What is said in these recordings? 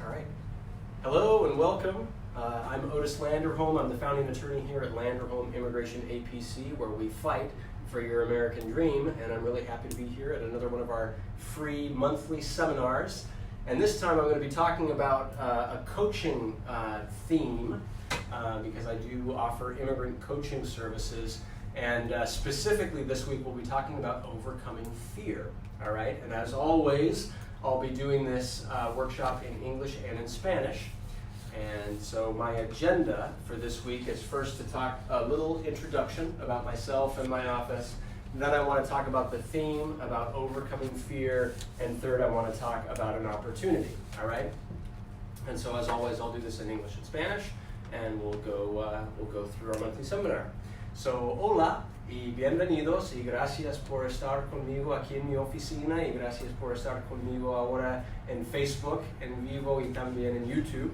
All right. Hello and welcome. I'm Otis Landerholm. I'm the founding attorney here at Landerholm Immigration A.P.C, where we fight for your American dream, and I'm really happy to be here at another one of our free monthly seminars. And this time I'm going to be talking about a coaching theme because I do offer immigrant coaching services, and specifically this week we'll be talking about overcoming fear. All right, and as always, I'll be doing this workshop in English and in Spanish. And so my agenda for this week is first to talk a little introduction about myself and my office. Then I want to talk about the theme, about overcoming fear. And third, I want to talk about an opportunity, all right? And so as always, I'll do this in English and Spanish, and we'll go through our monthly seminar. So, hola y bienvenidos y gracias por estar conmigo aquí en mi oficina y gracias por estar conmigo ahora en Facebook, en vivo y también en YouTube.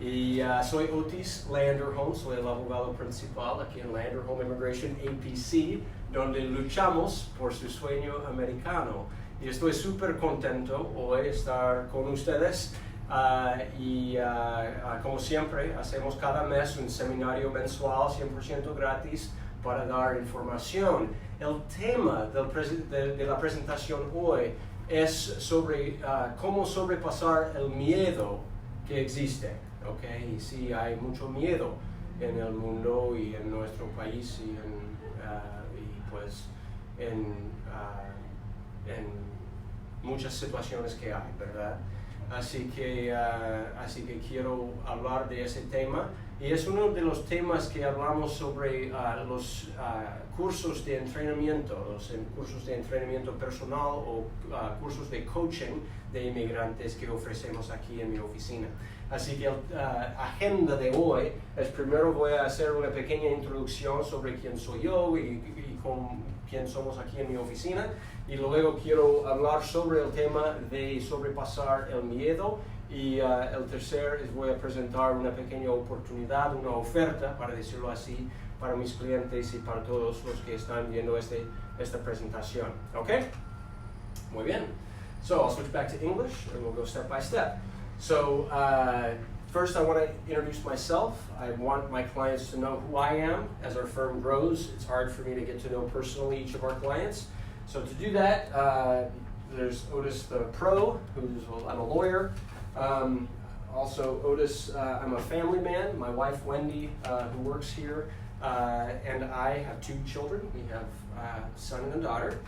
Y soy Otis Landerholm, soy el abogado principal aquí en Landerholm Immigration A.P.C, donde luchamos por su sueño americano. Y estoy súper contento hoy estar con ustedes. Como siempre, hacemos cada mes un seminario mensual 100% gratis para dar información. El tema de la presentación hoy es sobre cómo sobrepasar el miedo que existe. Okay, y sí, hay mucho miedo en el mundo y en nuestro país y en muchas situaciones que hay, ¿verdad? Así que quiero hablar de ese tema, y es uno de los temas que hablamos sobre los cursos de entrenamiento, cursos de entrenamiento personal o cursos de coaching de inmigrantes que ofrecemos aquí en mi oficina. Así que la agenda de hoy es: primero voy a hacer una pequeña introducción sobre quién soy yo y quién somos aquí en mi oficina, y luego quiero hablar sobre el tema de sobrepasar el miedo, y el tercer es voy a presentar una pequeña oportunidad, una oferta, para decirlo así, para mis clientes y para todos los que están viendo esta presentación. Okay? Muy bien. So I'll switch back to English and we'll go step by step. So first I want to introduce myself. I want my clients to know who I am. As our firm grows, it's hard for me to get to know personally each of our clients. So to do that, there's Otis the Pro, I'm a lawyer. Also Otis, I'm a family man. My wife Wendy, who works here, and I have two children. We have a son and a daughter.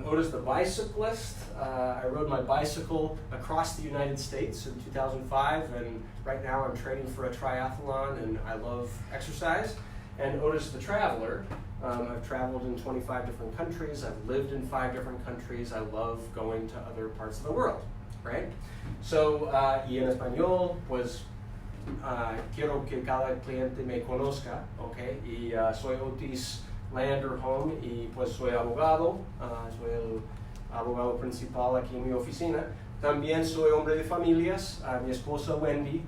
Otis the bicyclist. I rode my bicycle across the United States in 2005, and right now I'm training for a triathlon, and I love exercise. And Otis the traveler. I've traveled in 25 different countries. I've lived in 5 different countries. I love going to other parts of the world, right? So, y en español, pues, quiero que cada cliente me conozca, okay? Y soy Otis Landerholm, y pues soy abogado, soy el abogado principal aquí en mi oficina. También soy hombre de familias. Mi esposa Wendy,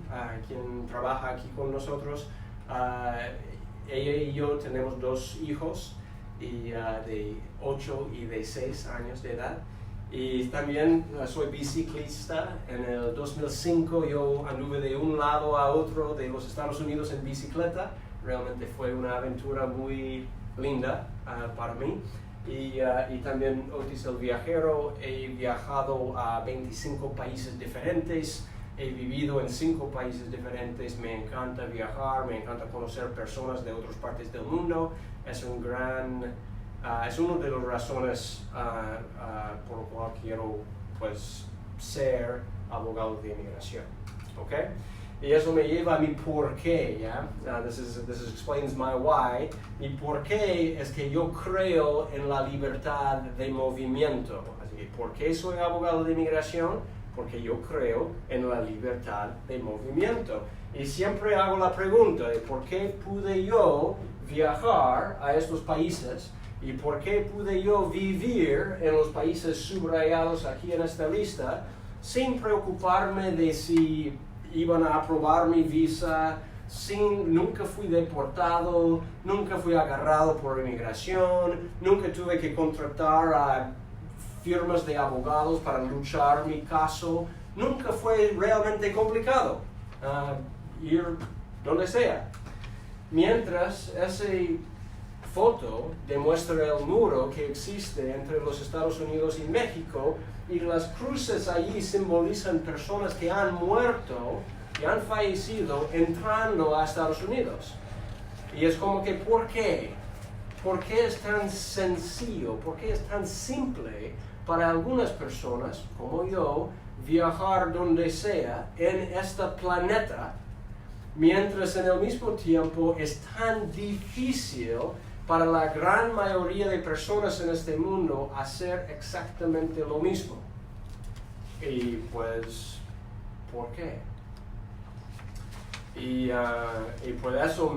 quien trabaja aquí con nosotros, ella y yo tenemos 2 hijos de 8 y de 6 años de edad. Y también soy biciclista. En el 2005 yo anduve de un lado a otro de los Estados Unidos en bicicleta. Realmente fue una aventura muy linda para mí. Y también Otis el viajero. He viajado a 25 países diferentes. He vivido en 5 países diferentes. Me encanta viajar, me encanta conocer personas de otras partes del mundo. Es una de las razones por lo cual quiero, pues, ser abogado de inmigración. Okay? Y eso me lleva a mi porqué, ¿ya? This explains my why. Mi porqué es que yo creo en la libertad de movimiento. Así que, ¿por qué soy abogado de inmigración? Porque yo creo en la libertad de movimiento. Y siempre hago la pregunta de por qué pude yo viajar a estos países y por qué pude yo vivir en los países subrayados aquí en esta lista sin preocuparme de si iban a aprobar mi visa. Nunca fui deportado, nunca fui agarrado por inmigración, nunca tuve que contratar a firmas de abogados para luchar mi caso. nunca fue realmente complicado ir donde sea. Mientras esa foto demuestra el muro que existe entre los Estados Unidos y México, y las cruces allí simbolizan personas que han muerto y han fallecido entrando a Estados Unidos. Y es como que, ¿por qué? ¿Por qué es tan sencillo? ¿Por qué es tan simple para algunas personas, como yo, viajar donde sea en este planeta, mientras en el mismo tiempo es tan difícil para la gran mayoría de personas en este mundo hacer exactamente lo mismo? Y pues, ¿por qué? Y por eso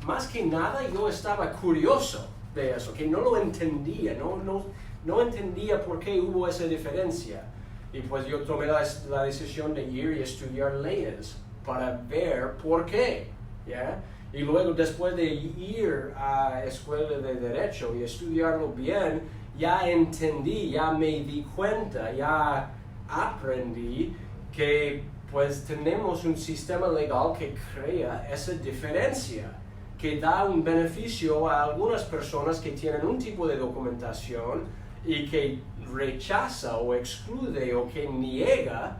más que nada yo estaba curioso de eso, que no lo entendía, no entendía por qué hubo esa diferencia. Y pues yo tomé la decisión de ir y estudiar leyes para ver por qué, ¿ya? Y luego, después de ir a escuela de derecho y estudiarlo bien, ya entendí, ya me di cuenta, ya aprendí que pues tenemos un sistema legal que crea esa diferencia, que da un beneficio a algunas personas que tienen un tipo de documentación y que rechaza o excluye o que niega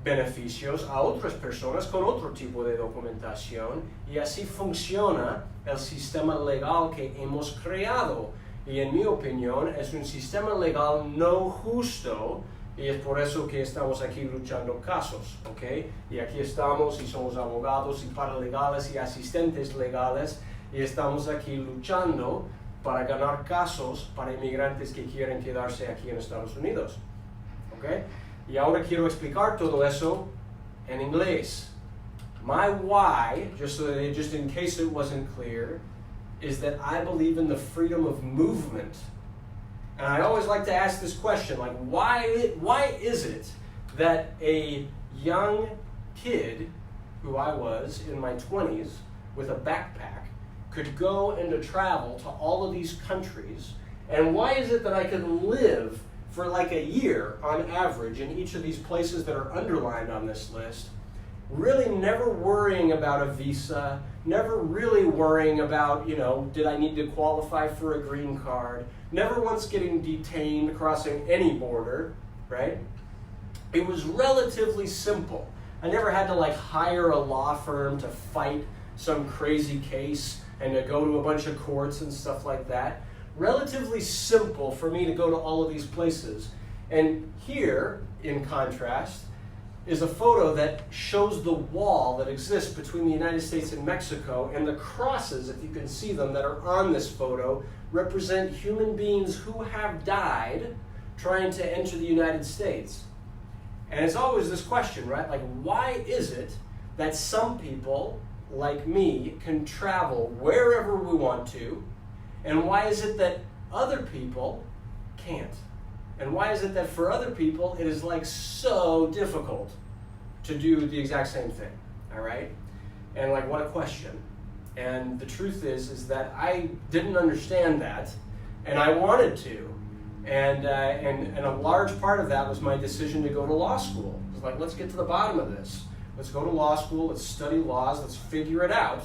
beneficios a otras personas con otro tipo de documentación, y así funciona el sistema legal que hemos creado. Y en mi opinión es un sistema legal no justo, y es por eso que estamos aquí luchando casos, ¿ok? Y aquí estamos y somos abogados y paralegales y asistentes legales, y estamos aquí luchando para ganar casos para inmigrantes que quieren quedarse aquí en Estados Unidos, ¿ok? Y ahora quiero explicar todo eso en inglés. My why, just in case it wasn't clear, is that I believe in the freedom of movement. And I always like to ask this question, like, why is it that a young kid, who I was in my 20s, with a backpack, could go and to travel to all of these countries, and why is it that I could live for like a year on average in each of these places that are underlined on this list, really never worrying about a visa, never really worrying about, did I need to qualify for a green card, never once getting detained crossing any border, right? It was relatively simple. I never had to hire a law firm to fight some crazy case and to go to a bunch of courts and stuff like that. Relatively simple for me to go to all of these places. And here, in contrast, is a photo that shows the wall that exists between the United States and Mexico, and the crosses, if you can see them, that are on this photo represent human beings who have died trying to enter the United States. And it's always this question, right? Why is it that some people, like me, can travel wherever we want to, and why is it that other people can't? And why is it that for other people it is so difficult to do the exact same thing, all right? And what a question. And the truth is that I didn't understand that, and I wanted to. And a large part of that was my decision to go to law school. It was let's get to the bottom of this. Let's go to law school, let's study laws, let's figure it out,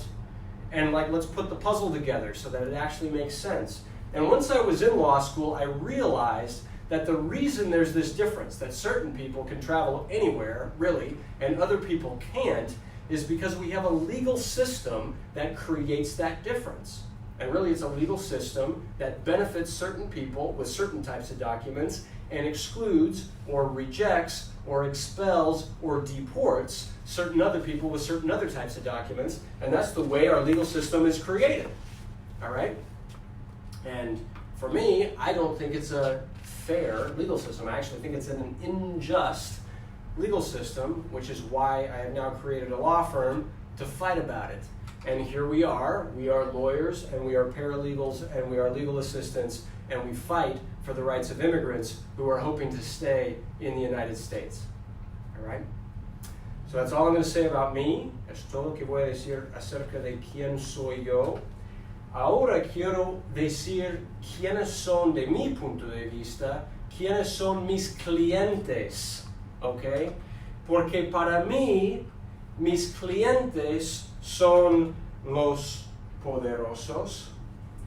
and let's put the puzzle together so that it actually makes sense. And once I was in law school, I realized that the reason there's this difference, that certain people can travel anywhere, really, and other people can't, is because we have a legal system that creates that difference. And really, it's a legal system that benefits certain people with certain types of documents and excludes or rejects or expels or deports certain other people with certain other types of documents. And that's the way our legal system is created. All right? And for me, I don't think it's a fair legal system. I actually think it's an unjust legal system, which is why I have now created a law firm to fight about it. And here we are lawyers, and we are paralegals, and we are legal assistants, and we fight for the rights of immigrants who are hoping to stay in the United States. All right? So that's all I'm going to say about me. Es todo lo que voy a decir acerca de quién soy yo. Ahora quiero decir quiénes son, de mi punto de vista, quiénes son mis clientes, ¿ok? Porque para mí, mis clientes son los poderosos,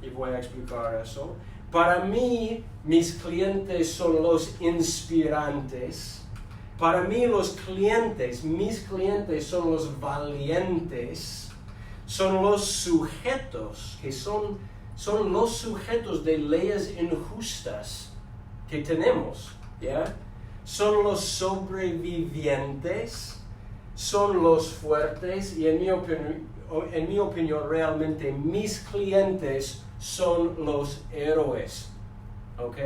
y voy a explicar eso. Para mí, mis clientes son los inspirantes. Para mí, mis clientes son los valientes, son los sujetos, que son los sujetos de leyes injustas que tenemos, ¿ya? Son los sobrevivientes, son los fuertes, y en mi opinión realmente mis clientes son los héroes, ¿ok?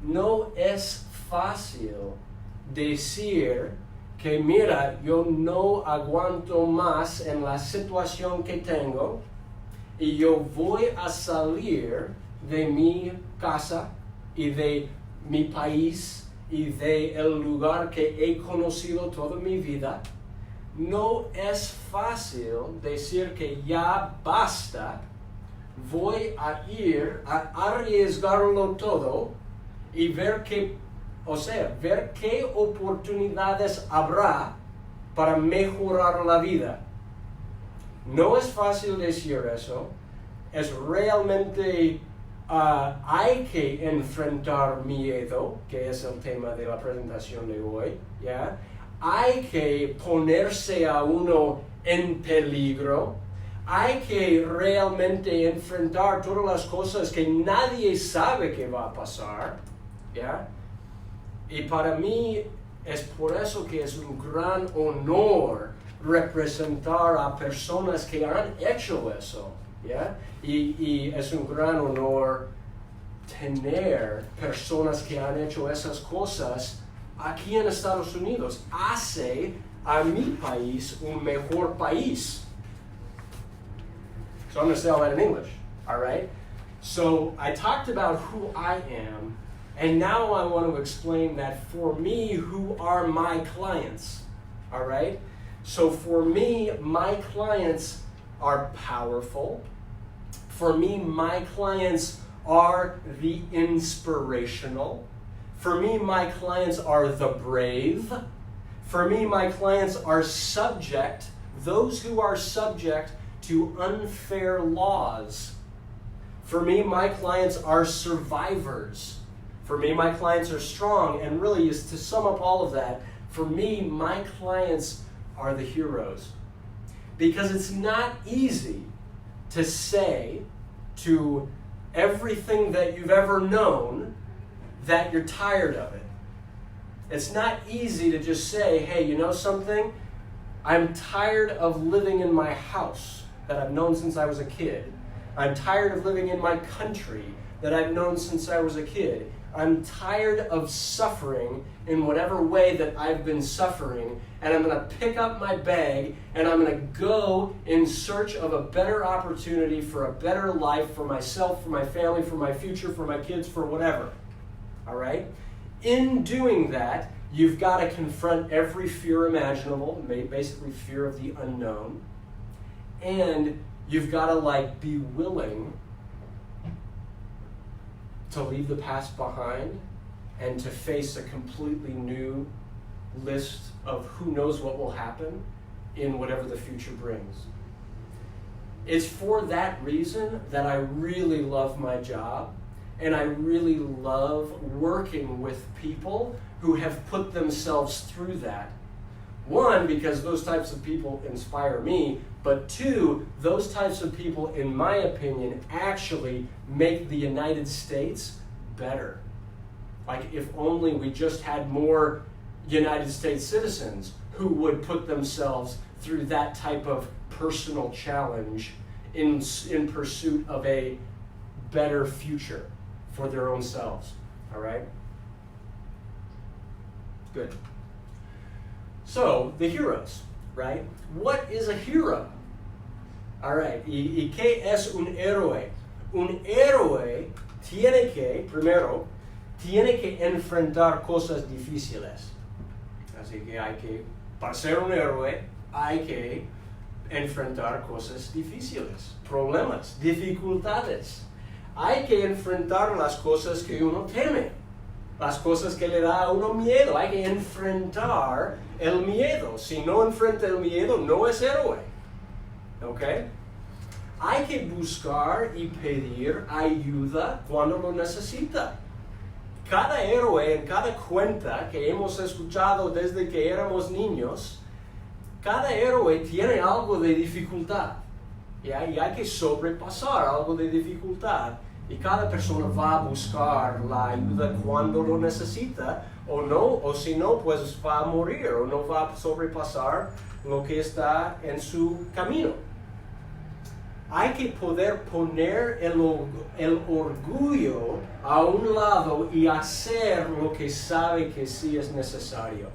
No es fácil decir que mira, yo no aguanto más en la situación que tengo y yo voy a salir de mi casa y de mi país y de el lugar que he conocido toda mi vida. No es fácil decir que ya basta, voy a ir a arriesgarlo todo y ver qué oportunidades habrá para mejorar la vida. No es fácil decir eso, es realmente, hay que enfrentar miedo, que es el tema de la presentación de hoy, ¿ya? Hay que ponerse a uno en peligro, hay que realmente enfrentar todas las cosas que nadie sabe que va a pasar, ¿ya? Y para mí es por eso que es un gran honor representar a personas que han hecho eso, ¿ya? Y es un gran honor tener personas que han hecho esas cosas aquí en Estados Unidos. Hace a mi país un mejor país. So I'm going to say all that in English, all right? So I talked about who I am, and now I want to explain that for me, who are my clients, all right? So for me, my clients are powerful. For me, my clients are the inspirational. For me, my clients are the brave. For me, my clients are those who are subject to unfair laws. For me, my clients are survivors. For me, my clients are strong. And really, to sum up all of that, for me, my clients are the heroes. Because it's not easy to say to everything that you've ever known that you're tired of it. It's not easy to just say, hey, you know something? I'm tired of living in my house that I've known since I was a kid. I'm tired of living in my country that I've known since I was a kid. I'm tired of suffering in whatever way that I've been suffering, and I'm going to pick up my bag and I'm going to go in search of a better opportunity for a better life for myself, for my family, for my future, for my kids, for whatever. All right? In doing that, you've got to confront every fear imaginable, basically fear of the unknown, and you've got to be willing to leave the past behind and to face a completely new list of who knows what will happen in whatever the future brings. It's for that reason that I really love my job, and I really love working with people who have put themselves through that. One, because those types of people inspire me, but two, those types of people, in my opinion, actually make the United States better. Like, if only we just had more United States citizens who would put themselves through that type of personal challenge in pursuit of a better future for their own selves. All right? Good. So, the heroes, right? What is a hero? All right. ¿Y qué es un héroe? Un héroe tiene que enfrentar cosas difíciles. Así que para ser un héroe, hay que enfrentar cosas difíciles, problemas, dificultades. Hay que enfrentar las cosas que uno teme. las cosas que le da a uno miedo. Hay que enfrentar el miedo. Si no enfrenta el miedo, no es héroe. ¿Ok? Hay que buscar y pedir ayuda cuando lo necesita. Cada héroe en cada cuenta que hemos escuchado desde que éramos niños, cada héroe tiene algo de dificultad. ¿Ya? Y hay que sobrepasar algo de dificultad. Y cada persona va a buscar la ayuda cuando lo necesita, o no, o si no, pues va a morir, o no va a sobrepasar lo que está en su camino. Hay que poder poner el orgullo a un lado y hacer lo que sabe que sí es necesario.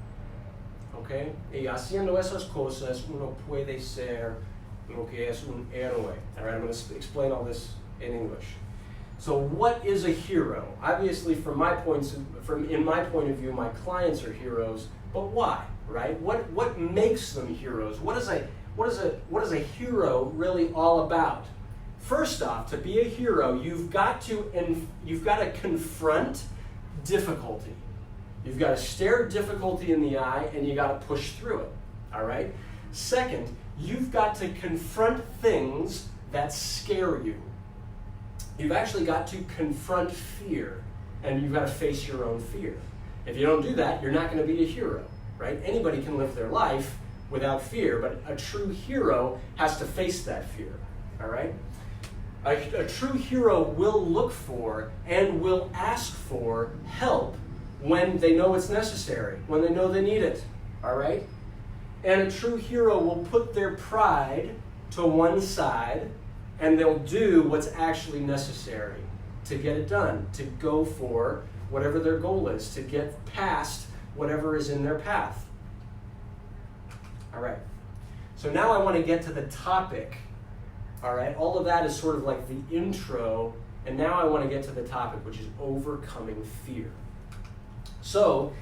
¿Ok? Y haciendo esas cosas, uno puede ser lo que es un héroe. All right, I'm going to explain all this in English. So what is a hero? Obviously, in my point of view, my clients are heroes, but why, right? What makes them heroes? What is a hero really all about? First off, to be a hero, you've got to confront difficulty. You've got to stare difficulty in the eye, and you got to push through it. All right. Second, you've got to confront things that scare you. You've actually got to confront fear, and you've got to face your own fear. If you don't do that, you're not going to be a hero, right? Anybody can live their life without fear, but a true hero has to face that fear, all right? A true hero will look for and will ask for help when they know it's necessary, when they know they need it, all right? And a true hero will put their pride to one side, and they'll do what's actually necessary to get it done, to go for whatever their goal is, to get past whatever is in their path. All right. So now I want to get to the topic. All right. All of that is sort of like the intro, and now I want to get to the topic, which is overcoming fear. So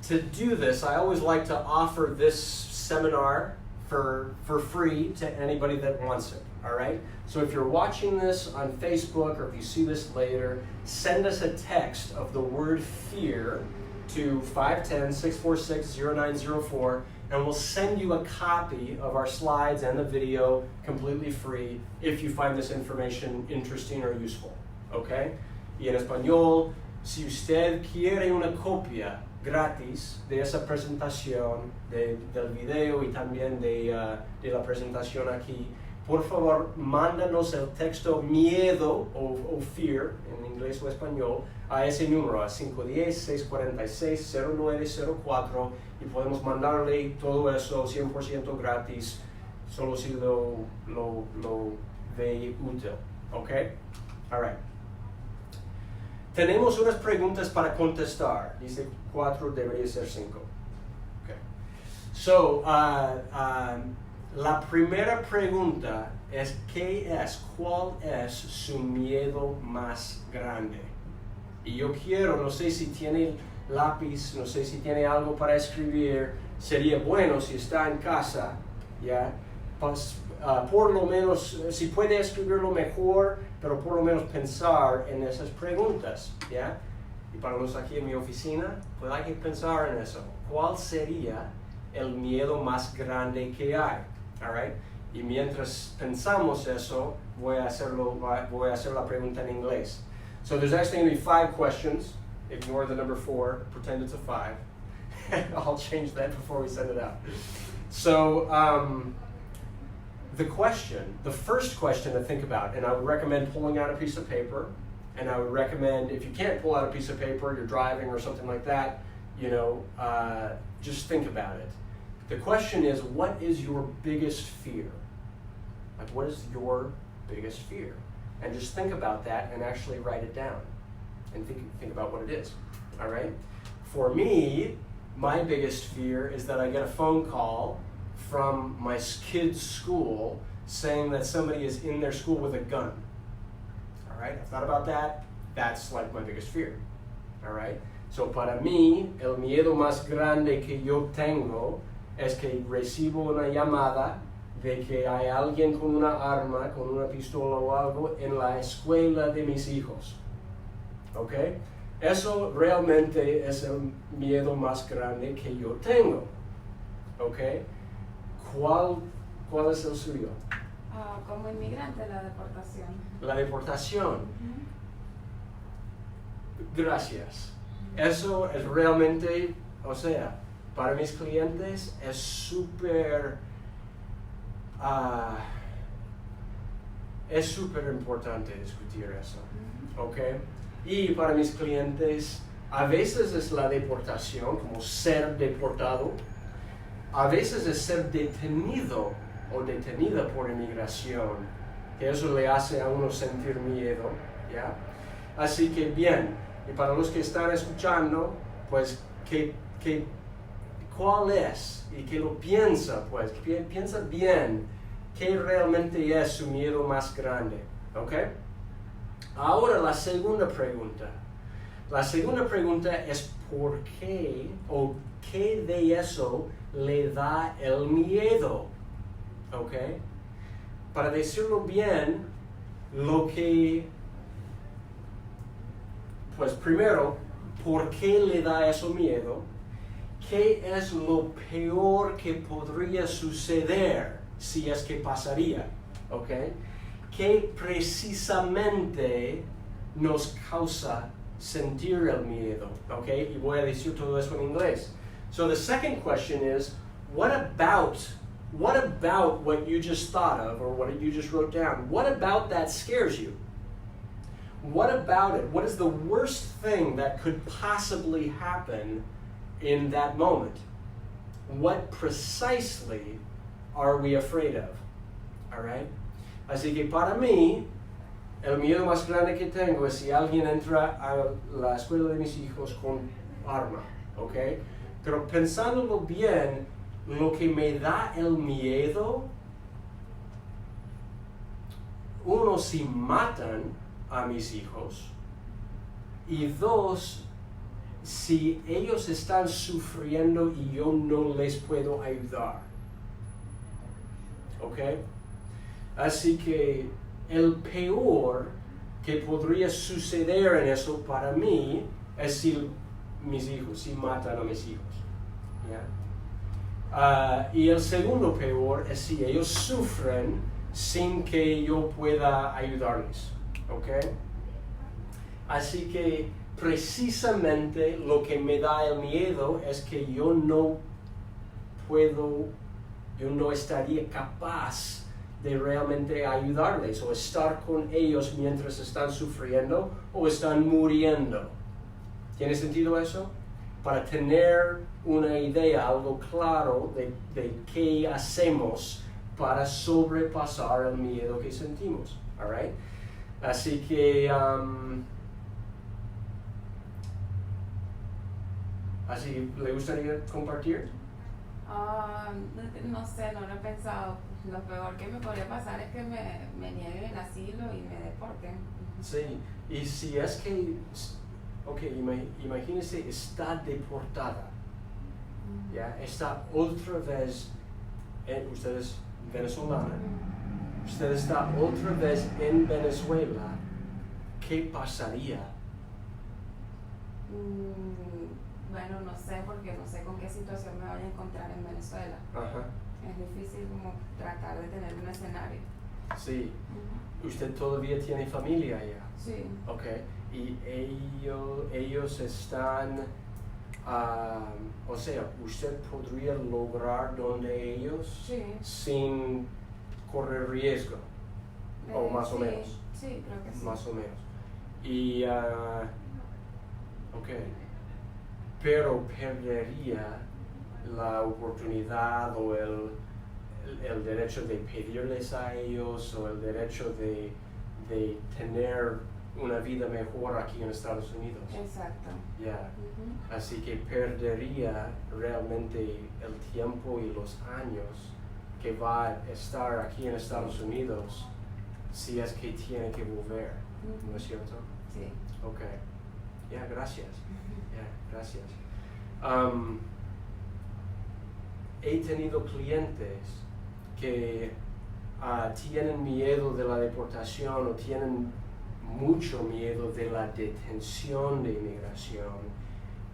to do this, I always like to offer this seminar for free to anybody that wants it. All right? So if you're watching this on Facebook or if you see this later, send us a text of the word fear to 510-646-0904, and we'll send you a copy of our slides and the video completely free if you find this information interesting or useful. Okay? Y en español, si usted quiere una copia gratis de esa presentación, del video y también de la presentación aquí, por favor, mándanos el texto miedo o fear, en inglés o español, a ese número, a 510-646-0904, y podemos mandarle todo eso 100% gratis, solo si lo ve útil. ¿Ok? All right. Tenemos unas preguntas para contestar. Dice 4, debería ser 5. Okay. So, la primera pregunta es, ¿cuál es su miedo más grande? Y yo quiero, no sé si tiene lápiz, no sé si tiene algo para escribir, sería bueno si está en casa, ¿ya? Pues, por lo menos, si puede escribirlo mejor, pero por lo menos pensar en esas preguntas, ¿ya? Y para los aquí en mi oficina, pues hay que pensar en eso. ¿Cuál sería el miedo más grande que hay? All right? Y mientras pensamos eso, voy a hacer la pregunta en inglés. So there's actually going to be 5 questions. Ignore the number 4. Pretend it's a 5. I'll change that before we send it out. So the first question to think about, and I would recommend pulling out a piece of paper, and I would recommend, if you can't pull out a piece of paper, you're driving or something like that, just think about it. The question is, what is your biggest fear? Like, what is your biggest fear? And just think about that and actually write it down and think about what it is, all right? For me, my biggest fear is that I get a phone call from my kids' school saying that somebody is in their school with a gun, all right? I've thought about that. That's like my biggest fear, all right? So para mí, el miedo más grande que yo tengo es que recibo una llamada de que hay alguien con una arma, con una pistola o algo en la escuela de mis hijos. ¿Ok? Eso realmente es el miedo más grande que yo tengo. ¿Ok? ¿Cuál es el suyo? Como inmigrante, la deportación. La deportación. Gracias. Eso es realmente, o sea, para mis clientes es súper importante discutir eso. ¿Ok? Y para mis clientes, a veces es la deportación, como ser deportado. A veces es ser detenido o detenida por inmigración, que eso le hace a uno sentir miedo, ¿ya? Así que bien, y para los que están escuchando, pues, ¿cuál es? Y que lo piensa, pues, piensa bien qué realmente es su miedo más grande, ¿ok? Ahora la segunda pregunta. La segunda pregunta es ¿por qué o qué de eso le da el miedo? ¿Ok? Para decirlo bien, pues primero, ¿por qué le da eso miedo? ¿Qué es lo peor que podría suceder si es que pasaría? ¿Ok? ¿Qué precisamente nos causa sentir el miedo? ¿Ok? Y voy a decir todo eso en inglés. So the second question is, what about what you just thought of or what you just wrote down? What about that scares you? What about it? What is the worst thing that could possibly happen in that moment? What precisely are we afraid of? All right? Así que para mí, el miedo más grande que tengo es si alguien entra a la escuela de mis hijos con arma, ¿ok? Pero pensándolo bien, lo que me da el miedo, uno, si matan a mis hijos, y dos, si ellos están sufriendo y yo no les puedo ayudar, ¿ok? Así que el peor que podría suceder en eso para mí es si matan a mis hijos. ¿Ya? Y el segundo peor es si ellos sufren sin que yo pueda ayudarles. ¿Ok? Así que precisamente lo que me da el miedo es que yo no estaría capaz de realmente ayudarles o estar con ellos mientras están sufriendo o están muriendo. ¿Tiene sentido eso? Para tener una idea, algo claro de qué hacemos para sobrepasar el miedo que sentimos. All right? Así que, ¿le gustaría compartir? No sé, no lo he pensado. Lo peor que me podría pasar es que me nieguen el asilo y me deporten. Sí, y si es que, ok, imagínese, está deportada, ¿ya? Está otra vez, usted es venezolana, usted está otra vez en Venezuela, ¿qué pasaría? Bueno, no sé, porque no sé con qué situación me voy a encontrar en Venezuela. Ajá. Es difícil como tratar de tener un escenario. Sí. ¿Usted todavía tiene familia allá? Sí. Ok. Y ellos están, o sea, ¿usted podría lograr donde ellos Sí. sin correr riesgo? O más o menos. Sí, creo que sí. Más o menos. Y, ok. Pero perdería la oportunidad o el derecho de pedirles a ellos o el derecho de tener una vida mejor aquí en Estados Unidos. Exacto. Yeah. Así que perdería realmente el tiempo y los años que va a estar aquí en Estados Unidos si es que tiene que volver, ¿no es cierto? Sí. Ok. Gracias. Gracias. He tenido clientes que tienen miedo de la deportación o tienen mucho miedo de la detención de inmigración.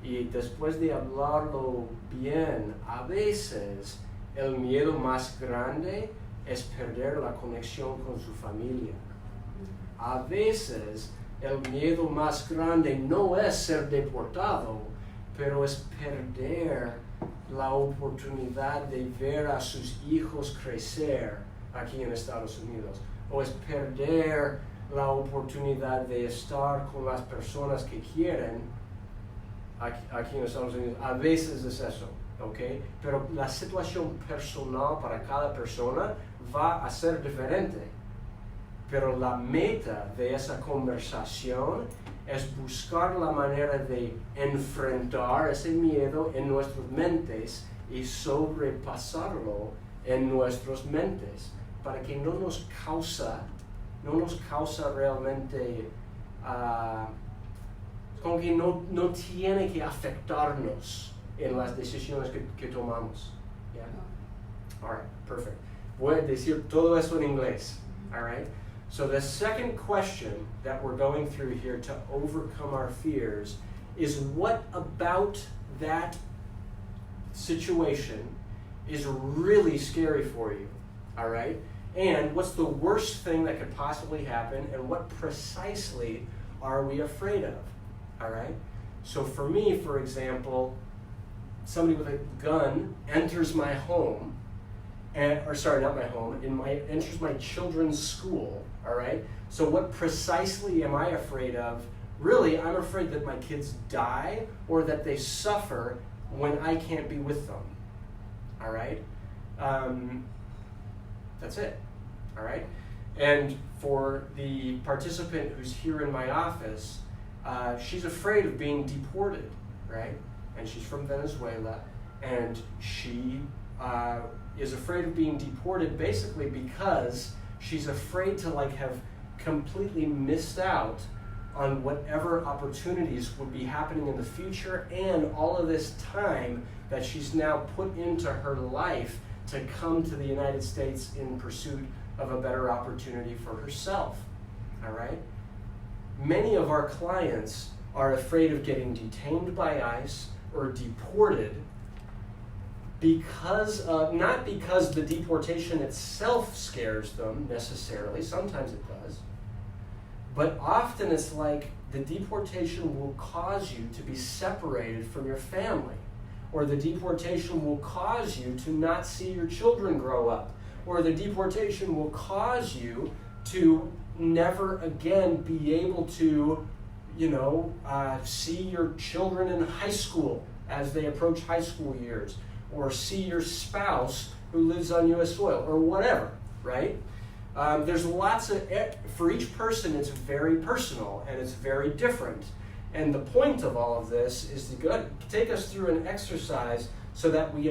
Y después de hablarlo bien, a veces el miedo más grande es perder la conexión con su familia. A veces el miedo más grande no es ser deportado, pero es perder la oportunidad de ver a sus hijos crecer aquí en Estados Unidos, o es perder la oportunidad de estar con las personas que quieren aquí en Estados Unidos. A veces es eso, ¿ok? Pero la situación personal para cada persona va a ser diferente. Pero la meta de esa conversación es buscar la manera de enfrentar ese miedo en nuestras mentes y sobrepasarlo en nuestras mentes, para que no nos causa realmente, como que no tiene que afectarnos en las decisiones que tomamos. Yeah? All right, perfect. Voy a decir todo eso en inglés. All right. So the second question that we're going through here to overcome our fears is, what about that situation is really scary for you? All right. And what's the worst thing that could possibly happen, and what precisely are we afraid of? All right? So for me, for example, somebody with a gun enters my home, enters my children's school, all right? So what precisely am I afraid of? Really, I'm afraid that my kids die or that they suffer when I can't be with them, all right? That's it, all right? And for the participant who's here in my office, she's afraid of being deported, right? And she's from Venezuela, and she is afraid of being deported basically because she's afraid to have completely missed out on whatever opportunities would be happening in the future, and all of this time that she's now put into her life to come to the United States in pursuit of a better opportunity for herself, all right? Many of our clients are afraid of getting detained by ICE or deported not because the deportation itself scares them necessarily, sometimes it does, but often it's like the deportation will cause you to be separated from your family, or the deportation will cause you to not see your children grow up, or the deportation will cause you to never again be able to, see your children in high school as they approach high school years, or see your spouse who lives on U.S. soil, or whatever, right? There's lots of, for each person it's very personal and it's very different. And the point of all of this is to take us through an exercise so that we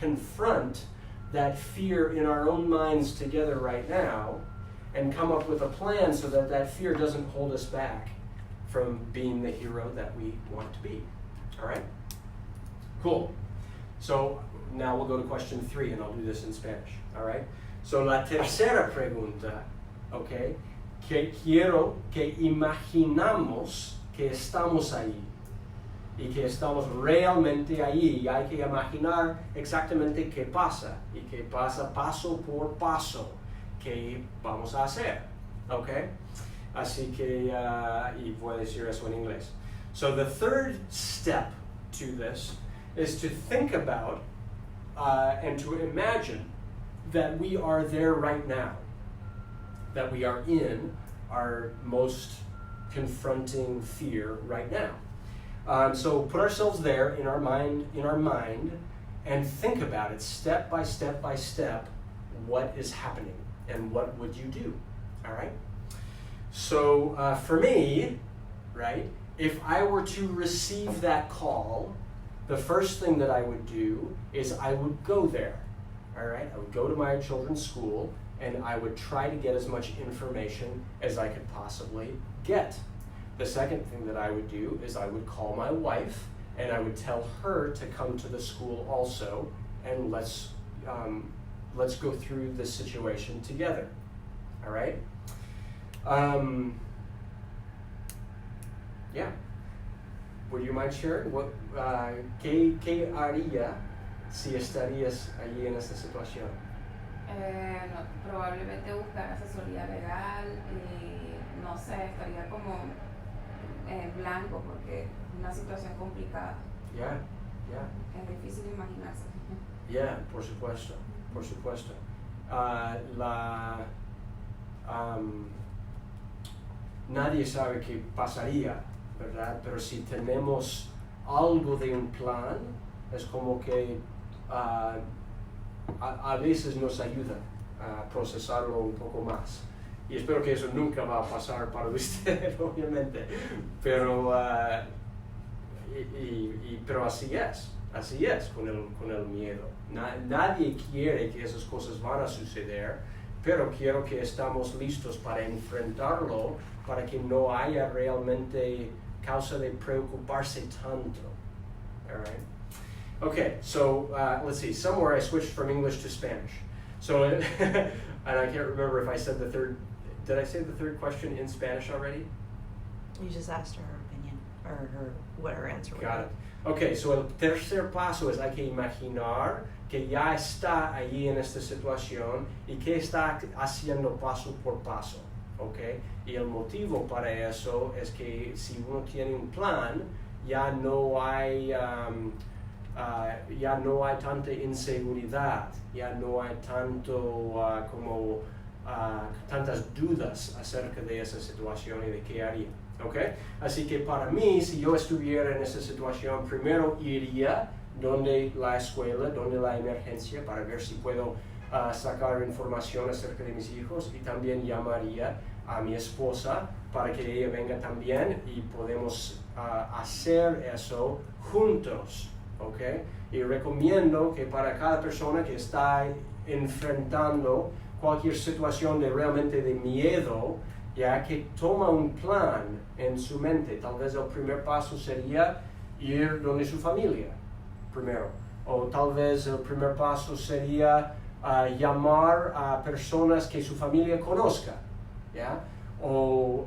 confront that fear in our own minds together right now, and come up with a plan so that that fear doesn't hold us back from being the hero that we want to be. All right? Cool. So now we'll go to question 3, and I'll do this in Spanish. All right? So la tercera pregunta, okay? Que quiero que imaginamos que estamos ahí y que estamos realmente ahí, y hay que imaginar exactamente qué pasa y qué pasa paso por paso que vamos a hacer, okay? Así que, y voy a decir eso en inglés. So the third step to this is to think about and to imagine that we are there right now, that we are in our most confronting fear right now. So put ourselves there in our mind, and think about it step by step by step, what is happening and what would you do, all right? So for me, right, if I were to receive that call, the first thing that I would do is I would go there, all right? I would go to my children's school, and I would try to get as much information as I could possibly get. The second thing that I would do is I would call my wife, and I would tell her to come to the school also, and let's go through this situation together, all right? Yeah. Would you mind sharing? ¿Qué haría si estarías allí en esta situación? No, probablemente buscar asesoría legal y no sé, estaría como blanco porque es una situación complicada. Ya. Es difícil imaginarse. Ya, por supuesto. Nadie sabe qué pasaría, ¿verdad? Pero si tenemos algo de un plan, es como que a veces nos ayuda a procesarlo un poco más. Y espero que eso nunca va a pasar para usted, obviamente. Pero, pero así es con el miedo. Nadie quiere que esas cosas van a suceder, pero quiero que estamos listos para enfrentarlo, para que no haya realmente causa de preocuparse tanto. All right? Okay, so let's see. Somewhere I switched from English to Spanish. So, and I can't remember if I said the third. Did I say the third question in Spanish already? You just asked her opinion, or what her answer was. Got it. Okay, so el tercer paso es hay que imaginar que ya está allí en esta situación y que está haciendo paso por paso. Okay? Y el motivo para eso es que si uno tiene un plan, ya no hay tanta inseguridad, ya no hay tantas dudas acerca de esa situación y de qué haría. ¿Okay? Así que para mí, si yo estuviera en esa situación, primero iría donde la escuela, donde la emergencia, para ver si puedo sacar información acerca de mis hijos, y también llamaría a mi esposa para que ella venga también y podemos hacer eso juntos. ¿Okay? Y recomiendo que para cada persona que está enfrentando cualquier situación de realmente de miedo, ya que toma un plan en su mente. Tal vez el primer paso sería ir donde su familia, primero. O tal vez el primer paso sería llamar a personas que su familia conozca, ¿ya? O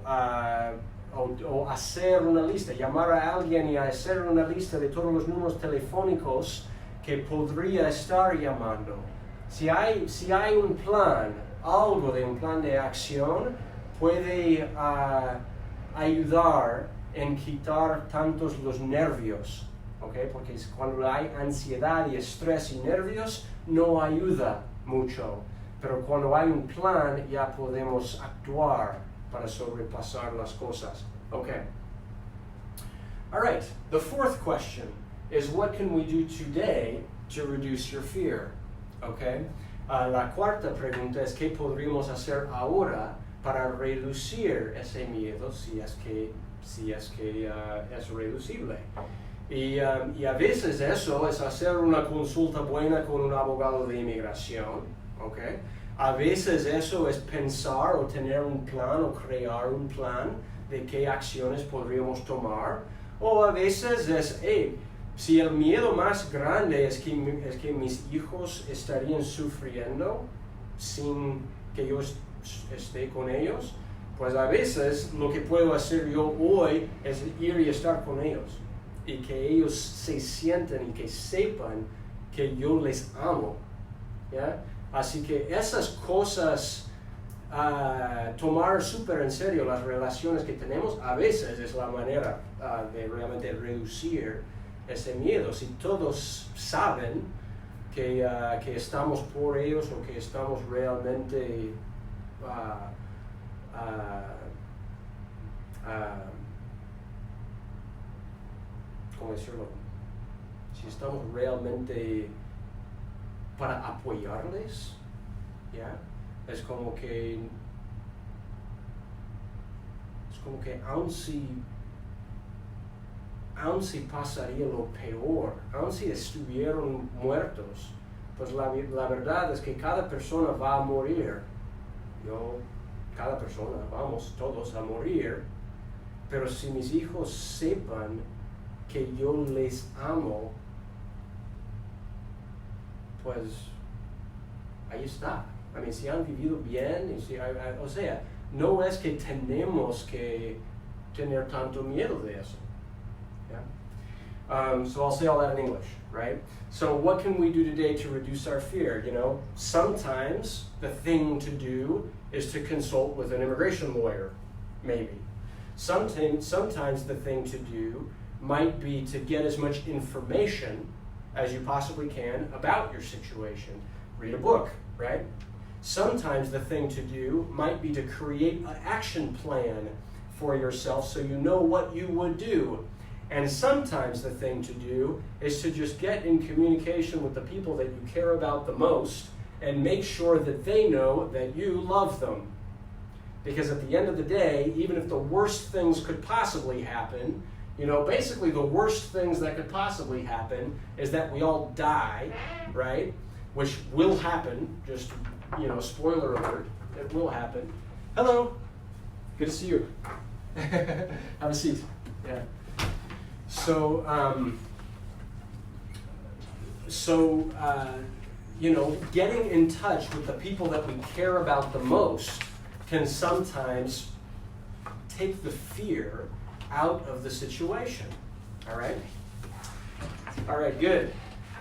hacer una lista, llamar a alguien y hacer una lista de todos los números telefónicos que podría estar llamando. Si hay un plan, algo de un plan de acción, puede ayudar en quitar tantos los nervios, ¿okay? Porque cuando hay ansiedad y estrés y nervios no ayuda mucho, pero cuando hay un plan ya podemos actuar para sobrepasar las cosas. Okay. All right, the fourth question is what can we do today to reduce your fear? Okay. La cuarta pregunta es qué podríamos hacer ahora para reducir ese miedo si es que es reducible. Y a veces eso es hacer una consulta buena con un abogado de inmigración, ¿okay? A veces eso es pensar o tener un plan o crear un plan de qué acciones podríamos tomar, o a veces es, si el miedo más grande es que mis hijos estarían sufriendo sin que yo esté con ellos, pues a veces lo que puedo hacer yo hoy es ir y estar con ellos y que ellos se sientan y que sepan que yo les amo, ¿ya? Así que esas cosas, tomar súper en serio las relaciones que tenemos, a veces es la manera de realmente reducir ese miedo. Si todos saben que estamos por ellos o que estamos realmente ¿cómo decirlo? Si estamos realmente para apoyarles, ¿ya? Es como que aun si pasaría lo peor, aun si estuvieron muertos, pues la verdad es que cada persona va a morir. Cada persona, vamos todos a morir, pero si mis hijos sepan que yo les amo, pues ahí está. Si han vivido bien, o sea, no es que tenemos que tener tanto miedo de eso. Yeah? So I'll say all that in English, right? So what can we do today to reduce our fear? You know, sometimes the thing to do is to consult with an immigration lawyer, maybe. Sometimes the thing to do might be to get as much information as you possibly can about your situation. Read a book, right? Sometimes the thing to do might be to create an action plan for yourself so you know what you would do. And sometimes the thing to do is to just get in communication with the people that you care about the most and make sure that they know that you love them. Because at the end of the day, even if the worst things could possibly happen, you know, basically the worst things that could possibly happen is that we all die, right? Which will happen, just, you know, spoiler alert, it will happen. Hello, good to see you. Have a seat, yeah. So, you know, getting in touch with the people that we care about the most can sometimes take the fear out of the situation. All right? All right, good.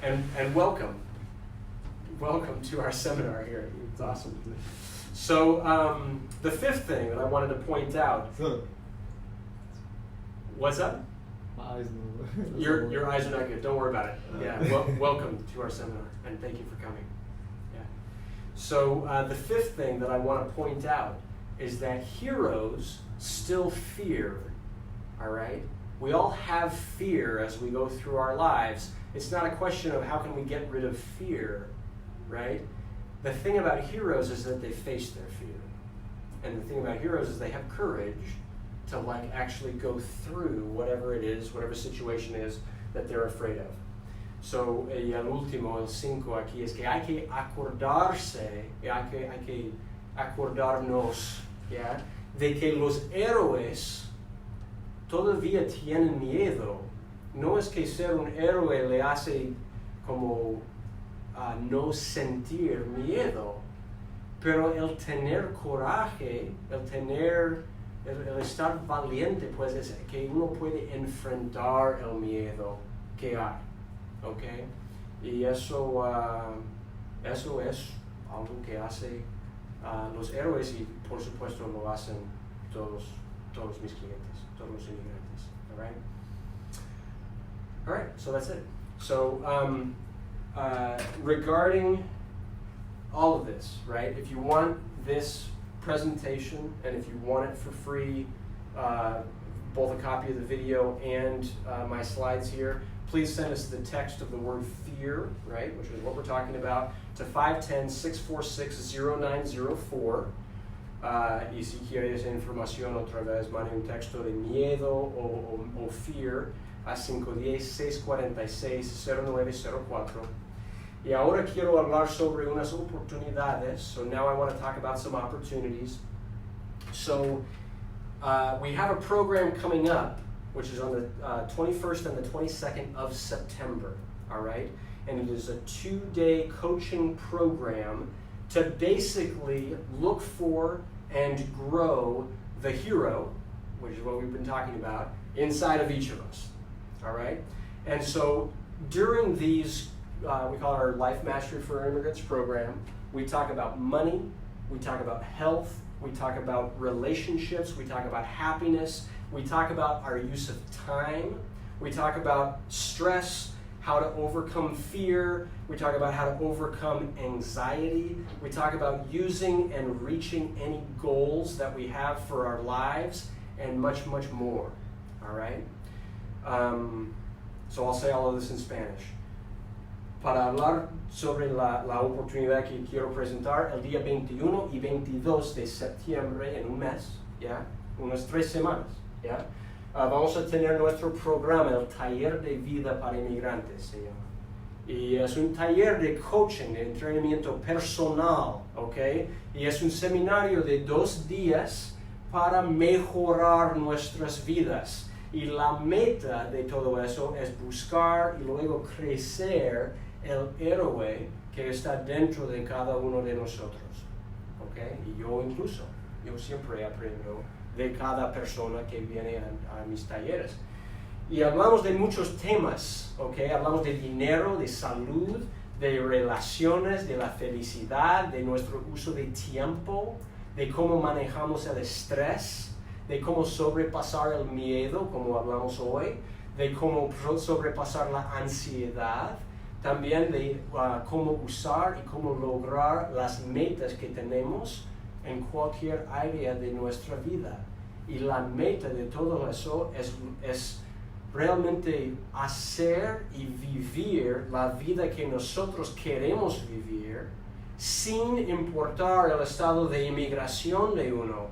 And welcome. Welcome to our seminar here. It's awesome. So, the fifth thing that I wanted to point out. What's up? My eyes no. Your eyes are not good. Don't worry about it. Yeah. Welcome to our seminar, and thank you for coming. Yeah. So the fifth thing that I want to point out is that heroes still fear. All right. We all have fear as we go through our lives. It's not a question of how can we get rid of fear, right? The thing about heroes is that they face their fear, and the thing about heroes is they have courage to like actually go through whatever it is, whatever situation is that they're afraid of. So el último, el 5 aquí, es que hay que acordarse, hay que acordarnos, ¿ya? De que los héroes todavía tienen miedo. No es que ser un héroe le hace como no sentir miedo, pero el tener coraje, el estar valiente, pues es que uno puede enfrentar el miedo que hay, ¿ok? Y eso es algo que hace los héroes y por supuesto lo hacen todos mis clientes, todos los inmigrantes, all right? All right, so that's it. So regarding all of this, right, if you want this presentation, and if you want it for free, both a copy of the video and my slides here, please send us the text of the word fear, right, which is what we're talking about, to 510-646-0904. Y si quieres información otra vez, mande un texto de miedo o fear a 510-646-0904. Y ahora quiero hablar sobre unas oportunidades. So now I want to talk about some opportunities. So we have a program coming up, which is on the 21st and the 22nd of September, all right? And it is a 2-day coaching program to basically look for and grow the hero, which is what we've been talking about, inside of each of us, all right? And so during these we call it our Life Mastery for Immigrants program. We talk about money, we talk about health, we talk about relationships, we talk about happiness, we talk about our use of time, we talk about stress, how to overcome fear, we talk about how to overcome anxiety, we talk about using and reaching any goals that we have for our lives, and much, much more, all right? So I'll say all of this in Spanish. Para hablar sobre la oportunidad que quiero presentar el día 21 y 22 de septiembre, en un mes, ¿ya? Unas 3 semanas, ¿ya? Vamos a tener nuestro programa, el Taller de Vida para Inmigrantes, se llama. Y es un taller de coaching, de entrenamiento personal, ¿ok? Y es un seminario de 2 días para mejorar nuestras vidas. Y la meta de todo eso es buscar y luego crecer el héroe que está dentro de cada uno de nosotros, ¿ok? Y yo incluso, Yo siempre aprendo de cada persona que viene a mis talleres. Y hablamos de muchos temas, ¿ok? Hablamos de dinero, de salud, de relaciones, de la felicidad, de nuestro uso de tiempo, de cómo manejamos el estrés, de cómo sobrepasar el miedo, como hablamos hoy, de cómo sobrepasar la ansiedad, también de cómo usar y cómo lograr las metas que tenemos en cualquier área de nuestra vida. Y la meta de todo eso es realmente hacer y vivir la vida que nosotros queremos vivir sin importar el estado de inmigración de uno.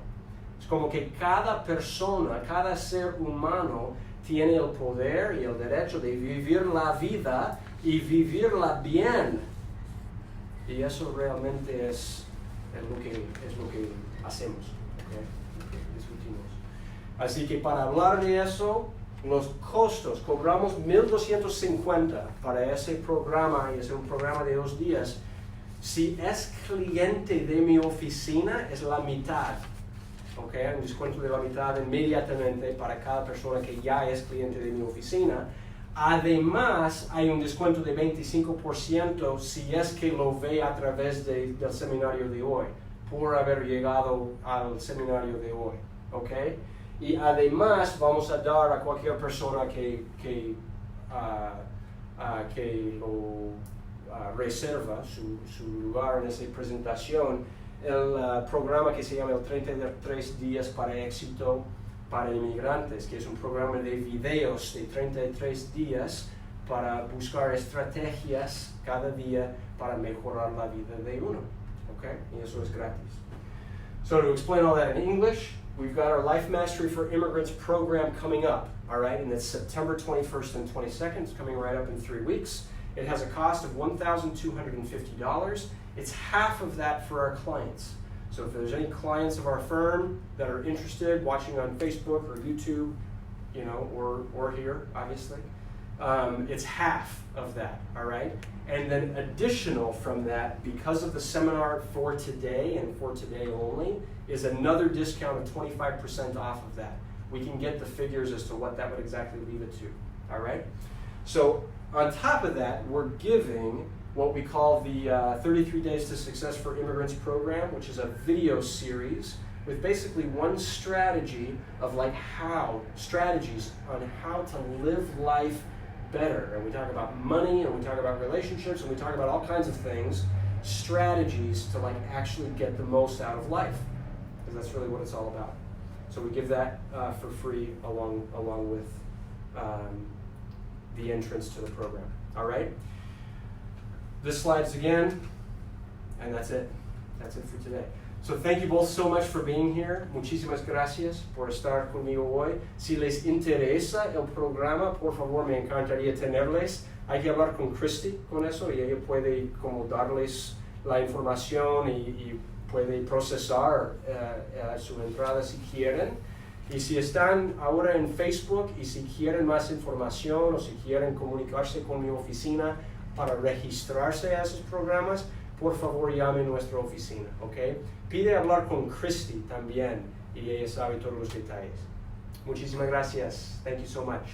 Es como que cada persona, cada ser humano tiene el poder y el derecho de vivir la vida y vivirla bien. Y eso realmente es lo que hacemos, ¿okay? Lo que discutimos. Así que para hablar de eso, los costos, cobramos $1,250 para ese programa, y es un programa de 2 días. Si es cliente de mi oficina, es la mitad. Okay, un descuento de la mitad inmediatamente para cada persona que ya es cliente de mi oficina. Además, hay un descuento de 25% si es que lo ve a través del seminario de hoy, por haber llegado al seminario de hoy. Okay? Y además vamos a dar a cualquier persona que lo reserva su lugar en esa presentación, el programa que se llama el 33 días para éxito para inmigrantes, que es un programa de videos de 33 días para buscar estrategias cada día para mejorar la vida de uno. Okay? Y eso es gratis. So to explain all that in English, we've got our Life Mastery for Immigrants program coming up, all right? And it's September 21st and 22nd. It's coming right up in 3 weeks. It has a cost of $1,250. It's half of that for our clients. So if there's any clients of our firm that are interested, watching on Facebook or YouTube, or here, obviously, it's half of that, all right? And then additional from that, because of the seminar for today and for today only, is another discount of 25% off of that. We can get the figures as to what that would exactly leave it to, all right? So on top of that, we're giving what we call the 33 Days to Success for Immigrants program, which is a video series with basically one strategy of strategies on how to live life better. And we talk about money, and we talk about relationships, and we talk about all kinds of things, strategies to actually get the most out of life, because that's really what it's all about. So we give that for free along with the entrance to the program. All right? This slides again, and that's it. That's it for today. So thank you both so much for being here. Muchísimas gracias por estar conmigo hoy. Si les interesa el programa, por favor, me encantaría tenerles. Hay que hablar con Christy con eso, y ella puede como darles la información y puede procesar su entrada si quieren. Y si están ahora en Facebook y si quieren más información o si quieren comunicarse con mi oficina para registrarse a esos programas, por favor llame a nuestra oficina, ¿ok? Pide hablar con Christy también y ella sabe todos los detalles. Muchísimas gracias. Thank you so much.